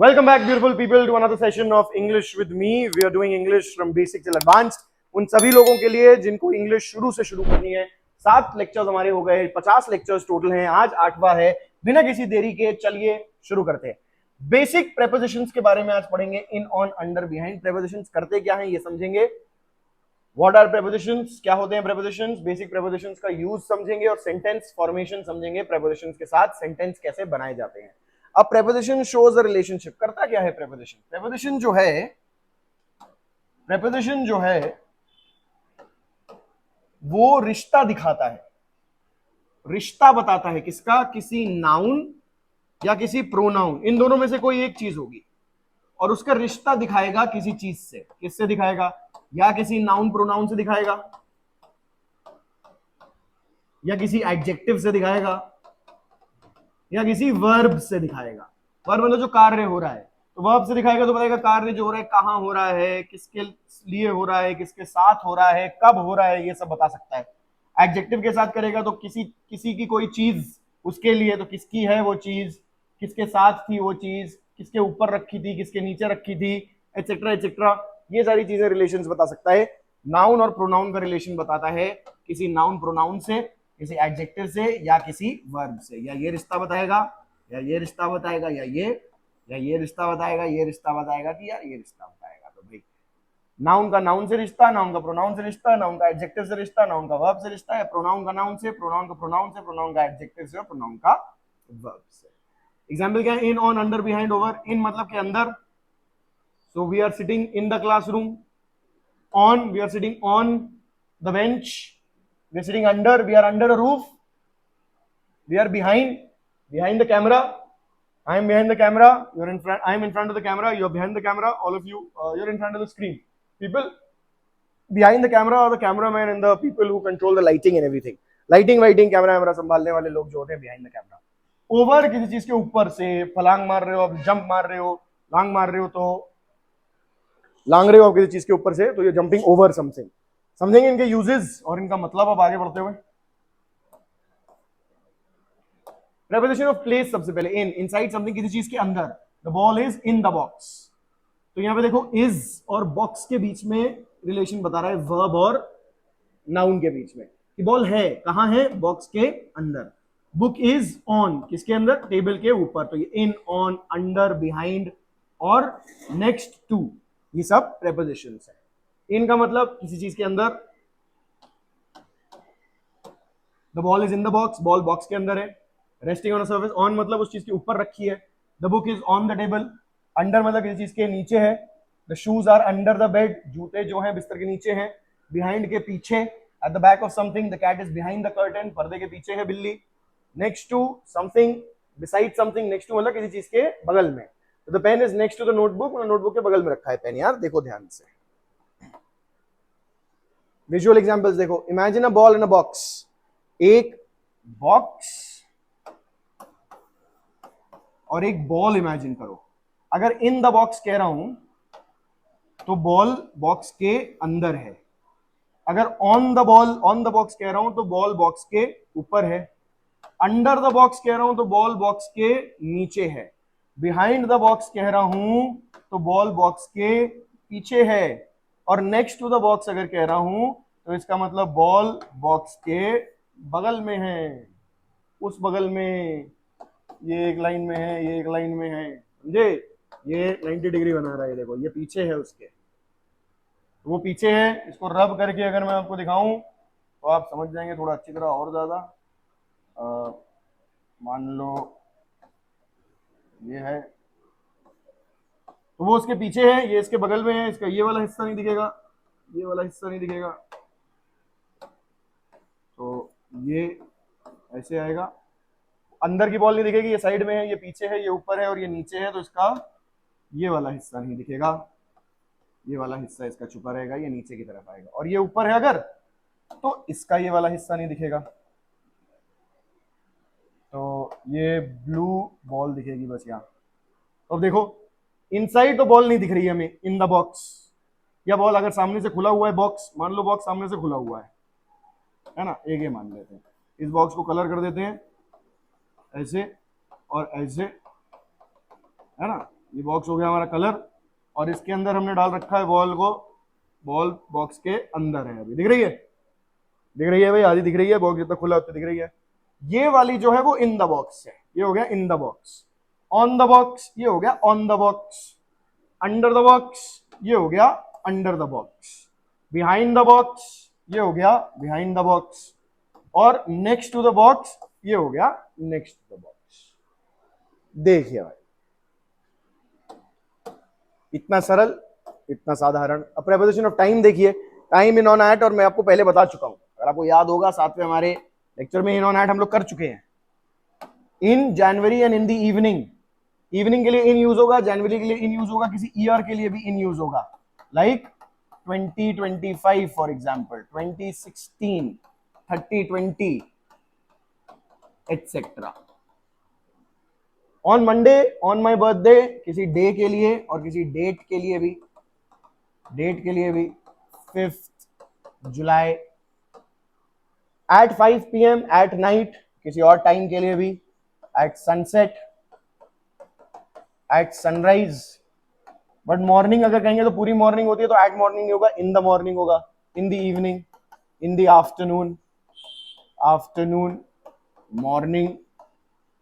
Welcome back, beautiful people, to another session of English with me. We are doing English from basic till advanced. उन सभी लोगों के लिए जिनको English शुरू से शुरू करनी है। 7 लेक्चर्स हमारे हो गए, 50 लेक्चर्स टोटल हैं। आज 8वां है। बिना किसी देरी के चलिए शुरू करते हैं। बेसिक प्रेपोजिशंस के बारे में आज पढ़ेंगे। इन, ऑन, अंडर, बिहाइंड। प्रेपोजिशंस करते क्या हैं ये समझेंगे। व्हाट आर प्रेपोजिशंस, क्या होते हैं प्रेपोजिशंस, बेसिक प्रेपोजिशंस का यूज समझेंगे और सेंटेंस फॉर्मेशन समझेंगे। प्रेपोजिशंस के साथ सेंटेंस कैसे बनाए जाते हैं। अब प्रेपोजिशन शोज अ रिलेशनशिप। करता क्या है प्रेपोजिशन? प्रेपोजिशन जो है वो रिश्ता दिखाता है, रिश्ता बताता है। किसका? किसी नाउन या किसी प्रोनाउन, इन दोनों में से कोई एक चीज होगी और उसका रिश्ता दिखाएगा किसी चीज से। किससे दिखाएगा? या किसी नाउन प्रोनाउन से दिखाएगा, या किसी एडजेक्टिव से दिखाएगा, या किसी वर्ब से दिखाएगा। वर्ब मतलब जो कार्य हो रहा है, तो वर्ब से दिखाएगा तो बताएगा कार्य जो हो रहा है कहां हो रहा है, किसके लिए हो रहा है, किसके साथ हो रहा है, कब हो रहा है, ये सब बता सकता है। एडजेक्टिव के साथ करेगा तो किसी की कोई चीज उसके लिए, तो किसकी है वो चीज, किसके साथ थी वो चीज, किसके ऊपर रखी थी, किसके नीचे रखी थी, एटसेट्रा एटसेट्रा। ये सारी चीजें रिलेशंस बता सकता है। नाउन और प्रोनाउन का रिलेशन बताता है किसी नाउन प्रोनाउन से, किसी एडजेक्टिव से, या किसी वर्ब से। या ये रिश्ता बताएगा, या ये रिश्ता बताएगा, या ये रिश्ता बताएगा, ये रिश्ता बताएगा कि यार ये रिश्ता बताएगा। तो भाई नाउन का नाउन से रिश्ता, नाउन का प्रोनाउन से रिश्ता, नाउन का एडजेक्टिव से रिश्ता, नाउन का वर्ब से रिश्ता, या प्रोनाउन का नाउन से, प्रोनाउन का प्रोनाउन से, प्रोनाउन का एडजेक्टिव से, और प्रोनाउन का वर्ब से। एग्जाम्पल क्या है? इन, ऑन, अंडर, बिहाइंड, ओवर। इन मतलब के अंदर, so we are sitting in the classroom. On, we are sitting on the bench. We are sitting under, we are under a roof. We are behind the camera. I am behind the camera, you are in front, I am in front of the camera, you are behind the camera, all of you, you are in front of the screen. People behind the camera or the cameraman and the people who control the lighting and everything. Lighting camera संभालने वाले लोग जो होते हैं behind the camera. Over किसी चीज के ऊपर से, फलांग मार रहे हो, अब जंप मार रहे हो, लांग मार रहे हो, तो लांग रहे हो किसी चीज के ऊपर से, तो ये जंपिंग ओवर समथिंग। समझेंगे इनके यूजेस और इनका मतलब अब आगे बढ़ते हुए। प्रेपोजिशन ऑफ प्लेस सबसे पहले। इन, इनसाइड समथिंग, किसी चीज के अंदर। The ball is in the box. तो यहां पे देखो इज और बॉक्स के बीच में रिलेशन बता रहा है, वर्ब और नाउन के बीच में। कि बॉल है कहां है? बॉक्स के अंदर। बुक इज ऑन, किसके अंदर? टेबल के ऊपर। तो ये इन, ऑन, अंडर, बिहाइंड और नेक्स्ट टू, ये सब प्रेपोजिशंस है। इनका मतलब किसी चीज के अंदर। The ball is in the box, ball box के अंदर है। Resting on a surface, on मतलब उस चीज के ऊपर रखी है। The book is on the table. Under मतलब किसी चीज के नीचे है। The shoes are under the bed, जूते जो हैं बिस्तर के नीचे हैं। बिहाइंड के पीछे। At the back of something, the cat is behind the curtain, पर्दे के पीछे है बिल्ली। Next to something, beside something, next to मतलब किसी चीज के बगल में। तो the pen is next to the notebook, notebook के बगल में रखा है पेन। यार देखो ध्यान से, विजुअल एग्जांपल्स देखो। Imagine a ball in a box, एक बॉक्स और एक बॉल इमेजिन करो। अगर इन द बॉक्स कह रहा हूं तो बॉल बॉक्स के अंदर है। अगर ऑन द बॉक्स कह रहा हूं तो बॉल बॉक्स के ऊपर है। अंडर द बॉक्स कह रहा हूं तो बॉल बॉक्स के नीचे है। बिहाइंड द बॉक्स कह रहा हूं तो बॉल बॉक्स के पीछे है। और नेक्स्ट टू द बॉक्स अगर कह रहा हूं तो इसका मतलब बॉल बॉक्स के बगल में है, उस बगल में। ये एक लाइन में है, ये एक लाइन में है, समझे? ये 90 डिग्री बना रहा है, देखो ये पीछे है उसके, तो वो पीछे है। इसको रब करके अगर मैं आपको दिखाऊं तो आप समझ जाएंगे थोड़ा अच्छी तरह और ज्यादा। मान लो ये है, तो वो उसके पीछे है, ये इसके बगल में है। इसका ये वाला हिस्सा नहीं दिखेगा, ये वाला हिस्सा नहीं दिखेगा, तो ये ऐसे आएगा। अंदर की बॉल नहीं दिखेगी, ये साइड में है, ये पीछे है, ये ऊपर है और ये नीचे है, तो इसका ये वाला हिस्सा नहीं दिखेगा। ये वाला हिस्सा इसका छुपा रहेगा, ये नीचे की तरफ आएगा। और ये ऊपर है अगर, तो इसका ये वाला हिस्सा नहीं दिखेगा, तो ये ब्लू बॉल दिखेगी बस यहाँ। तो अब देखो इनसाइड तो बॉल नहीं दिख रही है हमें इन द बॉक्स। या बॉल अगर सामने से खुला हुआ है, बॉक्स मान लो बॉक्स सामने से खुला हुआ है ना, एक ये मान लेते हैं। इस बॉक्स को कलर कर देते हैं ऐसे और ऐसे, है ना। ये बॉक्स हो गया हमारा कलर, और इसके अंदर हमने डाल रखा है बॉल को, बॉल बॉक्स के अंदर है। अभी दिख रही है, दिख रही है भाई, आधी दिख रही है, बॉक्स जितना खुला उतना दिख रही है। ये वाली जो है वो इन द बॉक्स है, ये हो गया इन the box. On the box ये हो गया on the box. Under the box ये हो गया under the box. Behind the box ये हो गया बिहाइंड द बॉक्स। और नेक्स्ट टू द बॉक्स ये हो गया नेक्स्ट टू द बॉक्स। देखिए भाई, इतना सरल, इतना साधारण। अब प्रेपोजिशन ऑफ टाइम देखिए, टाइम इन ऑन एट, और मैं आपको पहले बता चुका हूं, अगर आपको याद होगा सातवें हमारे लेक्चर में इन ऑन एट हम लोग कर चुके हैं। In January and in the evening, evening के लिए इन यूज होगा, जनवरी के लिए इन यूज होगा, किसी ईयर के लिए भी इन यूज होगा, like 2025 for example, 2016, 3020 etcetera. On Monday, on my birthday, किसी डे के लिए और किसी डेट के लिए भी, डेट के लिए भी 5th July. At 5 PM at night, किसी और टाइम के लिए भी, at sunset, at sunrise. But morning अगर कहेंगे तो पूरी मॉर्निंग होती है, तो एट मॉर्निंग नहीं होगा, इन द मॉर्निंग होगा, इन the evening, in the afternoon, afternoon, morning.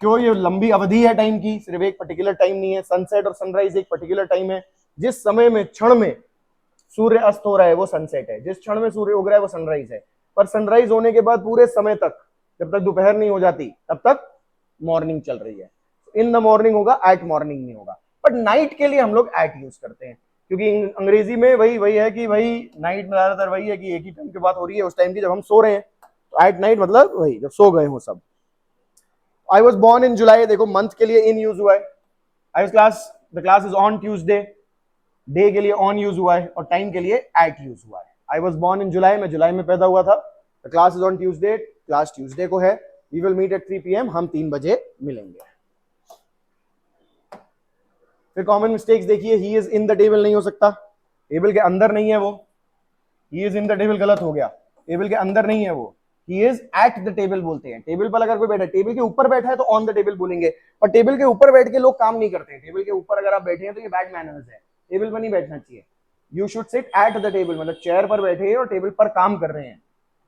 क्यों? ये लंबी अवधि है टाइम की, सिर्फ एक पर्टिकुलर टाइम नहीं है। सनसेट और सनराइज एक पर्टिकुलर टाइम है, जिस समय में, क्षण में सूर्य अस्त हो रहा है वो सनसेट है, जिस क्षण में सूर्य उग रहा है वो सनराइज है। पर सनराइज होने के बाद पूरे समय तक, जब तक दोपहर नहीं हो जाती तब तक मॉर्निंग चल रही है। इन द मॉर्निंग होगा, एट मॉर्निंग नहीं होगा। बट नाइट के लिए हम लोग एट यूज करते हैं, क्योंकि अंग्रेजी में वही है कि भाई नाइट में ज्यादातर वही है कि एक ही टाइम की बात हो रही है, उस टाइम की जब हम सो रहे हैं। तो एट नाइट मतलब वही जब सो गए हो सब। आई वॉज बॉर्न इन जुलाई, देखो मंथ के लिए इन यूज हुआ है। I was class, the class is on Tuesday, day के लिए ऑन यूज हुआ है, और टाइम के लिए एट यूज हुआ है। आई वॉज बॉर्न इन जुलाई, मैं जुलाई में पैदा हुआ था। The class is on Tuesday, class Tuesday को है। We will meet at 3 PM, हम 3 बजे मिलेंगे। फिर कॉमन मिस्टेक्स देखिए, he is in the table नहीं हो सकता, टेबल के अंदर नहीं है वो। He is in the table गलत हो गया, टेबल के अंदर नहीं है वो, he is eight the table बोलते हैं। टेबल पर अगर कोई बैठा है, टेबल के ऊपर बैठा है तो ऑन द टेबल बोलेंगे, पर टेबल के ऊपर बैठ के लोग काम नहीं करते हैं। टेबल के ऊपर अगर आप बैठे हैं तो ये बैड मैनर्स है, टेबल पर नहीं बैठना चाहिए। You should sit at the table, मतलब चेयर पर बैठे हैं और टेबल पर काम कर रहे हैं,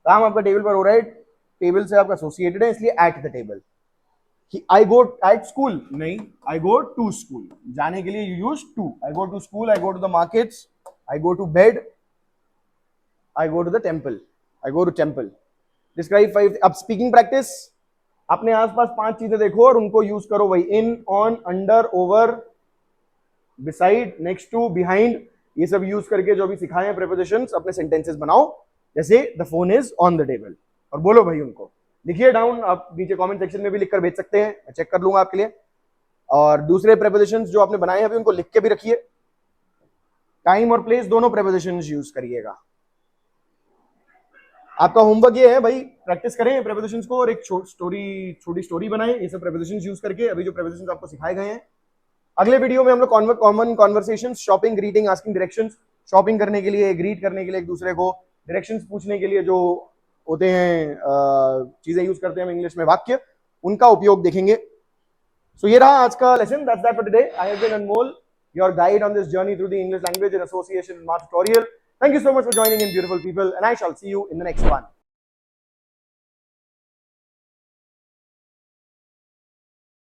काम आपका टेबल पर हो रहा है, टेबल से आपका एसोसिएटेड है, इसलिए at the table. I go at school नहीं, आई गो टू स्कूल, जाने के लिए you use to. I go to school, I go to the markets, I go to bed, I go to the temple, I go to temple. Describe 5। अब speaking practice, अपने आसपास 5 चीजें देखो और उनको यूज करो। वही in, on, under, over, beside, next to, behind, ये सब यूज करके जो भी सिखाए हैं प्रीपोजिशंस, अपने सेंटेंसेस बनाओ। जैसे the phone is on the table, और बोलो भाई उनको, लिखिए डाउन, आप नीचे कमेंट सेक्शन में भी लिखकर भेज सकते हैं, मैं चेक कर लूंगा आपके लिए। और दूसरे प्रीपोजिशंस जो आपने बनाए हैं अभी, उनको लिख के भी रखिए। टाइम और प्लेस दोनों प्रीपोजिशंस यूज करिएगा। आपका होमवर्क ये है भाई, प्रैक्टिस करें प्रीपोजिशंस को, और एक छोटी स्टोरी बनाएं ये सब प्रीपोजिशंस यूज करके, अभी जो प्रीपोजिशंस आपको सिखाए गए हैं। अगले वीडियो में हम लोग common conversations, shopping, greeting, asking directions, shopping करने के लिए, ग्रीट करने के लिए एक दूसरे को, डायरेक्शंस पूछने के लिए जो होते हैं चीजें यूज करते हैं हम इंग्लिश में, वाक्य, उनका उपयोग देखेंगे। सो ये रहा आज का lesson, that's that for today. I have been Anmol, your guide on this journey through the English language in association with Mars Tutorial. Thank you so much for joining in, beautiful people, and I shall see you in the next one.